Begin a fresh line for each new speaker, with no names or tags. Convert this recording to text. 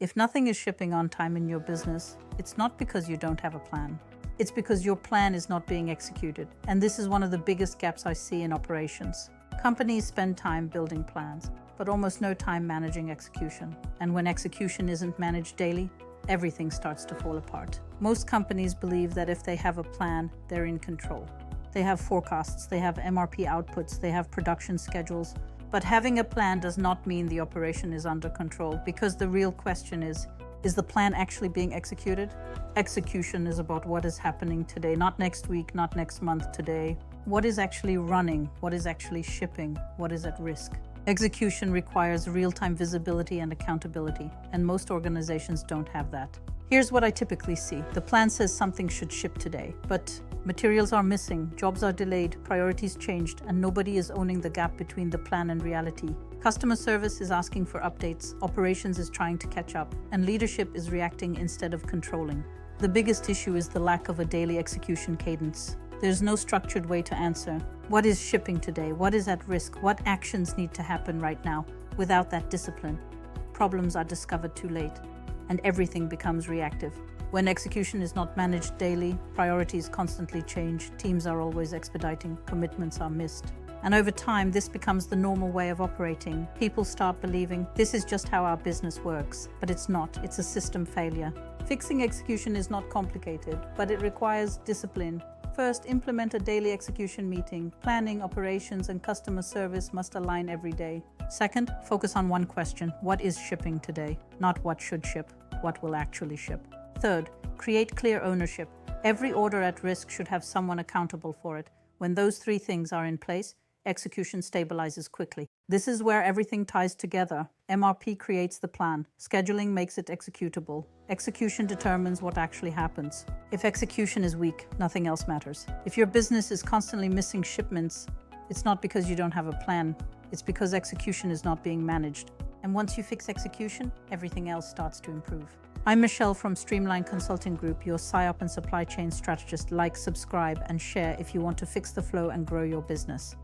If nothing is shipping on time in your business, it's not because you don't have a plan. It's because your plan is not being executed. And this is one of the biggest gaps I see in operations. Companies spend time building plans, but almost no time managing execution. And when execution isn't managed daily, everything starts to fall apart. Most companies believe that if they have a plan, they're in control. They have forecasts, they have MRP outputs, they have production schedules. But having a plan does not mean the operation is under control, because the real question is the plan actually being executed? Execution is about what is happening today, not next week, not next month, today. What is actually running? What is actually shipping? What is at risk? Execution requires real-time visibility and accountability, and most organizations don't have that. Here's what I typically see. The plan says something should ship today, but materials are missing, jobs are delayed, priorities changed, and nobody is owning the gap between the plan and reality. Customer service is asking for updates, operations is trying to catch up, and leadership is reacting instead of controlling. The biggest issue is the lack of a daily execution cadence. There's no structured way to answer. What is shipping today? What is at risk? What actions need to happen right now? Without that discipline, problems are discovered too late, and everything becomes reactive. When execution is not managed daily, priorities constantly change, teams are always expediting, commitments are missed. And over time, this becomes the normal way of operating. People start believing this is just how our business works, but it's not. It's a system failure. Fixing execution is not complicated, but it requires discipline. First, implement a daily execution meeting. Planning, operations, and customer service must align every day. Second, focus on one question. What is shipping today? Not what should ship, what will actually ship. Third, create clear ownership. Every order at risk should have someone accountable for it. When those three things are in place, execution stabilizes quickly. This is where everything ties together. MRP creates the plan. Scheduling makes it executable. Execution determines what actually happens. If execution is weak, nothing else matters. If your business is constantly missing shipments, it's not because you don't have a plan. It's because execution is not being managed. And once you fix execution, everything else starts to improve. I'm Michelle from Streamline Consulting Group, your SIOP and supply chain strategist. Like, subscribe, and share if you want to fix the flow and grow your business.